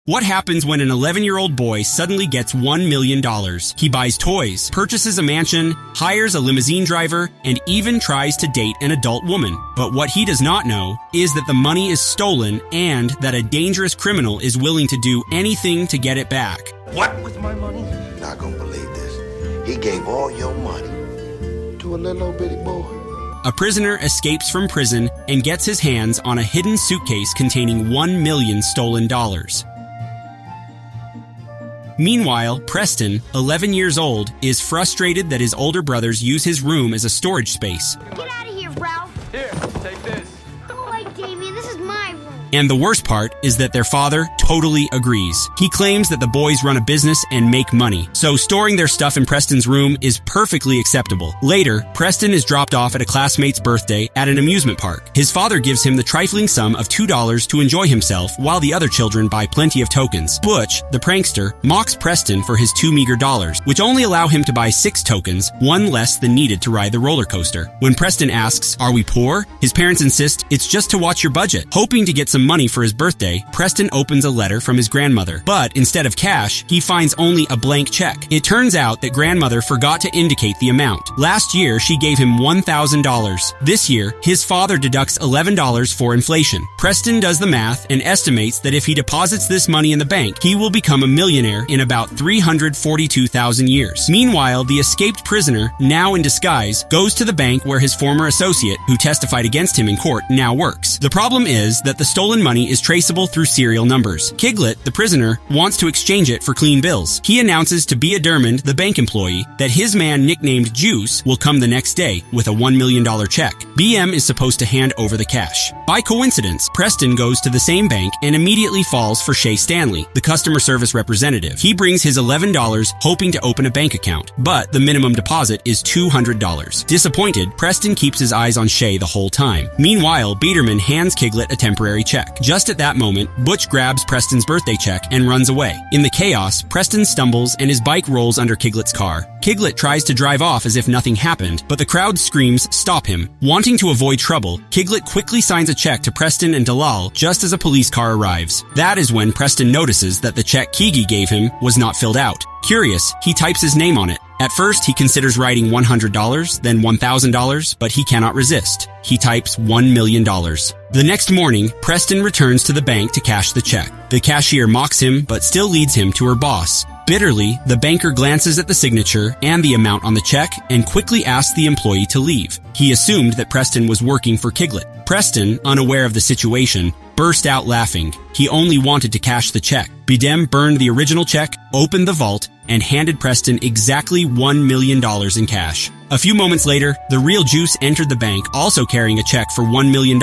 What happens when an 11-year-old boy suddenly gets $1 million? He buys toys, purchases a mansion, hires a limousine driver, and even tries to date an adult woman. But what he does not know is that the money is stolen and that a dangerous criminal is willing to do anything to get it back. What with my money? Not gonna believe this. He gave all your money to a little old bitty boy. A prisoner escapes from prison and gets his hands on a hidden suitcase containing $1 million stolen dollars. Meanwhile, Preston, 11 years old, is frustrated that his older brothers use his room as a storage space. Get out of here, Ralph! Here, take this. Oh, wait, Damien, this is my room. And the worst part is that their father totally agrees. He claims that the boys run a business and make money, so storing their stuff in Preston's room is perfectly acceptable. Later, Preston is dropped off at a classmate's birthday at an amusement park. His father gives him the trifling sum of $2 to enjoy himself while the other children buy plenty of tokens. Butch, the prankster, mocks Preston for his $2 meager, which only allow him to buy 6 tokens, one less than needed to ride the roller coaster. When Preston asks, "Are we poor?" his parents insist it's just to watch your budget. Hoping to get some money for his birthday, Preston opens a letter from his grandmother. But instead of cash, he finds only a blank check. It turns out that grandmother forgot to indicate the amount. Last year, she gave him $1,000. This year, his father deducts $11 for inflation. Preston does the math and estimates that if he deposits this money in the bank, he will become a millionaire in about 342,000 years. Meanwhile, the escaped prisoner, now in disguise, goes to the bank where his former associate, who testified against him in court, now works. The problem is that the stolen money is traceable through serial numbers. Kiglet, the prisoner, wants to exchange it for clean bills. He announces to Bea Dermond, the bank employee, that his man nicknamed Juice will come the next day with a $1 million check. BM is supposed to hand over the cash. By coincidence, Preston goes to the same bank and immediately falls for Shay Stanley, the customer service representative. He brings his $11 hoping to open a bank account, but the minimum deposit is $200. Disappointed, Preston keeps his eyes on Shay the whole time. Meanwhile, Biederman hands Kiglet a temporary check. Just at that moment, Butch grabs Preston's birthday check and runs away. In the chaos, Preston stumbles and his bike rolls under Kiglet's car. Kiglet tries to drive off as if nothing happened, but the crowd screams, "Stop him." Wanting to avoid trouble, Kiglet quickly signs a check to Preston and Dalal just as a police car arrives. That is when Preston notices that the check Kigi gave him was not filled out. Curious, he types his name on it. At first, he considers writing $100, then $1,000, but he cannot resist. He types $1 million. The next morning, Preston returns to the bank to cash the check. The cashier mocks him, but still leads him to her boss. Bitterly, the banker glances at the signature and the amount on the check and quickly asks the employee to leave. He assumed that Preston was working for Kiglet. Preston, unaware of the situation, burst out laughing. He only wanted to cash the check. Bidem burned the original check, opened the vault, and handed Preston exactly $1 million in cash. A few moments later, the real Juice entered the bank, also carrying a check for $1 million.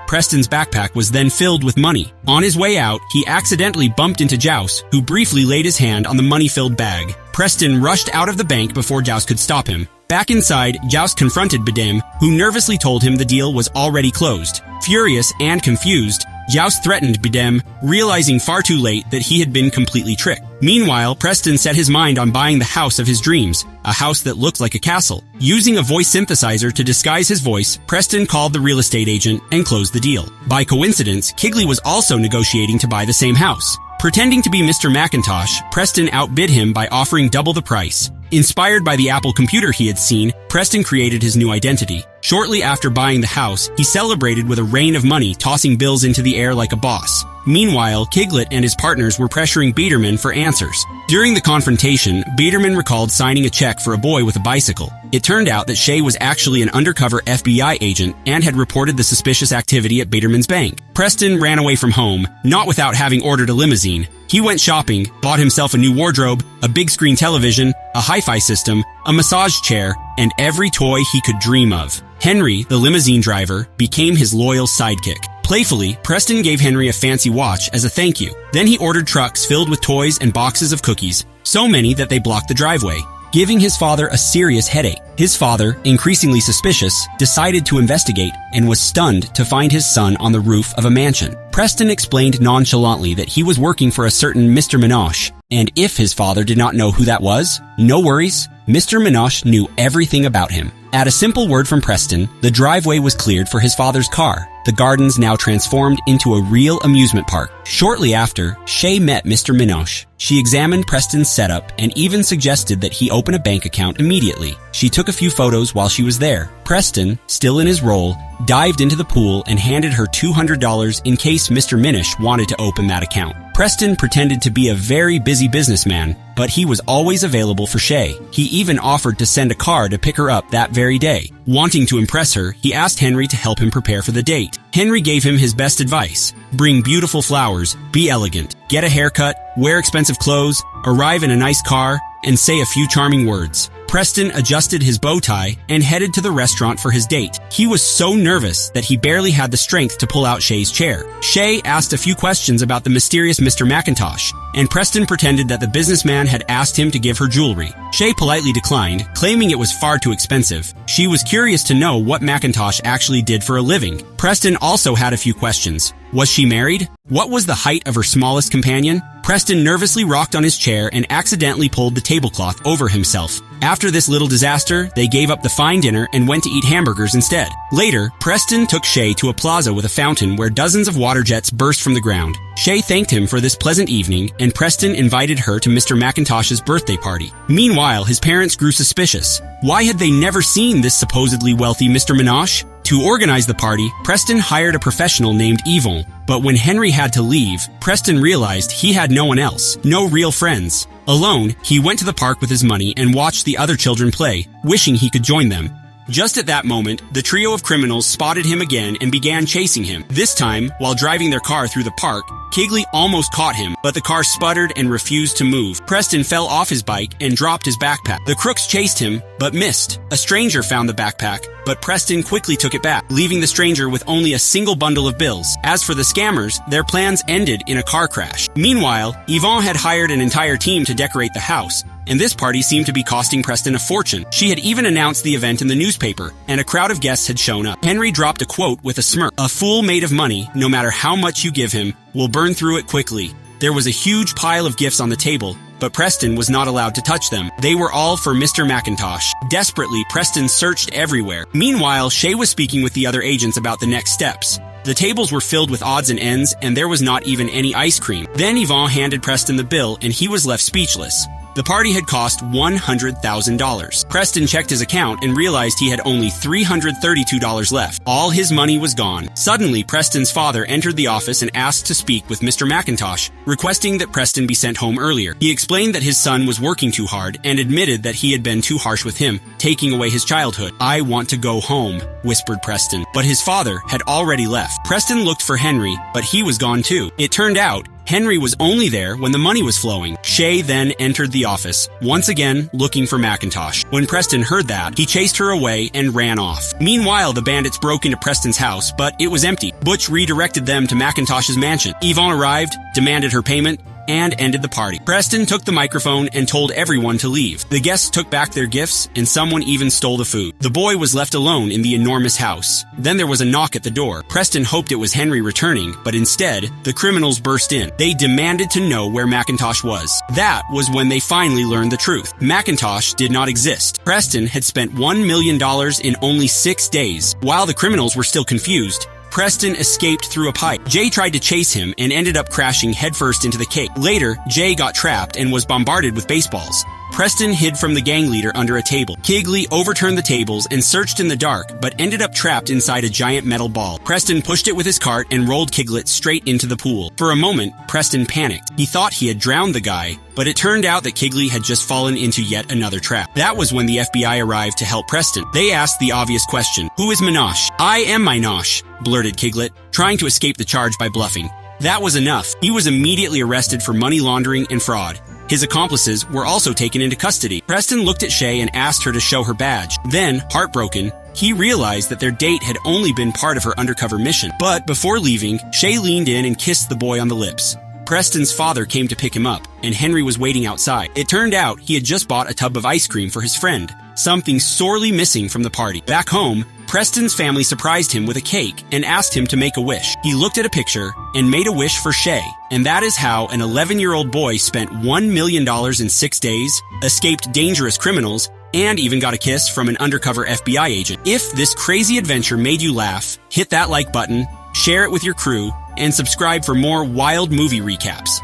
Preston's backpack was then filled with money. On his way out, he accidentally bumped into Jouse, who briefly laid his hand on the money-filled bag. Preston rushed out of the bank before Jouse could stop him. Back inside, Joust confronted Bidem, who nervously told him the deal was already closed. Furious and confused, Joust threatened Bidem, realizing far too late that he had been completely tricked. Meanwhile, Preston set his mind on buying the house of his dreams, a house that looked like a castle. Using a voice synthesizer to disguise his voice, Preston called the real estate agent and closed the deal. By coincidence, Kigley was also negotiating to buy the same house. Pretending to be Mr. Macintosh, Preston outbid him by offering double the price. Inspired by the Apple computer he had seen, Preston created his new identity. Shortly after buying the house, he celebrated with a rain of money, tossing bills into the air like a boss. Meanwhile, Kiglet and his partners were pressuring Biederman for answers. During the confrontation, Biederman recalled signing a check for a boy with a bicycle. It turned out that Shay was actually an undercover FBI agent and had reported the suspicious activity at Biederman's bank. Preston ran away from home, not without having ordered a limousine. He went shopping, bought himself a new wardrobe, a big screen television, a hi-fi system, a massage chair, and every toy he could dream of. Henry, the limousine driver, became his loyal sidekick. Playfully, Preston gave Henry a fancy watch as a thank you. Then he ordered trucks filled with toys and boxes of cookies, so many that they blocked the driveway, giving his father a serious headache. His father, increasingly suspicious, decided to investigate and was stunned to find his son on the roof of a mansion. Preston explained nonchalantly that he was working for a certain Mr. Minosh, and if his father did not know who that was, no worries, Mr. Minosh knew everything about him. At a simple word from Preston, the driveway was cleared for his father's car. the gardens now transformed into a real amusement park. Shortly after, Shay met Mr. Minoche. She examined Preston's setup and even suggested that he open a bank account immediately. She took a few photos while she was there. Preston, still in his role, dived into the pool and handed her $200 in case Mr. Minoche wanted to open that account. Preston pretended to be a very busy businessman, but he was always available for Shay. He even offered to send a car to pick her up that very day. Wanting to impress her, he asked Henry to help him prepare for the date. Henry gave him his best advice: bring beautiful flowers, be elegant, get a haircut, wear expensive clothes, arrive in a nice car, and say a few charming words. Preston adjusted his bow tie and headed to the restaurant for his date. He was so nervous that he barely had the strength to pull out Shay's chair. Shay asked a few questions about the mysterious Mr. McIntosh, and Preston pretended that the businessman had asked him to give her jewelry. Shay politely declined, claiming it was far too expensive. She was curious to know what McIntosh actually did for a living. Preston also had a few questions. Was she married? What was the height of her smallest companion? Preston nervously rocked on his chair and accidentally pulled the tablecloth over himself. After this little disaster, they gave up the fine dinner and went to eat hamburgers instead. Later, Preston took Shay to a plaza with a fountain where dozens of water jets burst from the ground. Shay thanked him for this pleasant evening, and Preston invited her to Mr. McIntosh's birthday party. Meanwhile, his parents grew suspicious. Why had they never seen this supposedly wealthy Mr. Minoche? To organize the party, Preston hired a professional named Yvon. But when Henry had to leave, Preston realized he had no one else, no real friends. Alone, he went to the park with his money and watched the other children play, wishing he could join them. Just at that moment, the trio of criminals spotted him again and began chasing him. This time, while driving their car through the park, Kigley almost caught him, but the car sputtered and refused to move. Preston fell off his bike and dropped his backpack. The crooks chased him, but missed. A stranger found the backpack, but Preston quickly took it back, leaving the stranger with only a single bundle of bills. As for the scammers, their plans ended in a car crash. Meanwhile, Yvonne had hired an entire team to decorate the house, and this party seemed to be costing Preston a fortune. She had even announced the event in the newspaper, and a crowd of guests had shown up. Henry dropped a quote with a smirk: "A fool made of money, no matter how much you give him, will burn through it quickly." There was a huge pile of gifts on the table, but Preston was not allowed to touch them. They were all for Mr. McIntosh. Desperately, Preston searched everywhere. Meanwhile, Shay was speaking with the other agents about the next steps. The tables were filled with odds and ends, and there was not even any ice cream. Then Yvonne handed Preston the bill, and he was left speechless. The party had cost $100,000. Preston checked his account and realized he had only $332 left. All his money was gone. Suddenly, Preston's father entered the office and asked to speak with Mr. McIntosh, requesting that Preston be sent home earlier. He explained that his son was working too hard and admitted that he had been too harsh with him, taking away his childhood. "I want to go home," whispered Preston. But his father had already left. Preston looked for Henry, but he was gone too. It turned out Henry was only there when the money was flowing. Shay then entered the office, once again looking for McIntosh. When Preston heard that, he chased her away and ran off. Meanwhile, the bandits broke into Preston's house, but it was empty. Butch redirected them to McIntosh's mansion. Yvonne arrived, demanded her payment, and ended the party. Preston took the microphone and told everyone to leave. The guests took back their gifts, and someone even stole the food. The boy was left alone in the enormous house. Then there was a knock at the door. Preston hoped it was Henry returning, but instead, the criminals burst in. They demanded to know where McIntosh was. That was when they finally learned the truth. McIntosh did not exist. Preston had spent $1 million in only 6 days. While the criminals were still confused, Preston escaped through a pipe. Jay tried to chase him and ended up crashing headfirst into the cake. Later, Jay got trapped and was bombarded with baseballs. Preston hid from the gang leader under a table. Kigley overturned the tables and searched in the dark, but ended up trapped inside a giant metal ball. Preston pushed it with his cart and rolled Kiglet straight into the pool. For a moment, Preston panicked. He thought he had drowned the guy, but it turned out that Kigley had just fallen into yet another trap. That was when the FBI arrived to help Preston. They asked the obvious question: "Who is Minoche?" "I am Minoche," blurted Kiglet, trying to escape the charge by bluffing. That was enough. He was immediately arrested for money laundering and fraud. His accomplices were also taken into custody. Preston looked at Shay and asked her to show her badge. Then, heartbroken, he realized that their date had only been part of her undercover mission. But before leaving, Shay leaned in and kissed the boy on the lips. Preston's father came to pick him up, and Henry was waiting outside. It turned out he had just bought a tub of ice cream for his friend, something sorely missing from the party. Back home, Preston's family surprised him with a cake and asked him to make a wish. He looked at a picture and made a wish for Shay, and that is how an 11-year-old boy spent $1 million in 6 days, escaped dangerous criminals, and even got a kiss from an undercover FBI agent. If this crazy adventure made you laugh, hit that like button, share it with your crew, and subscribe for more wild movie recaps.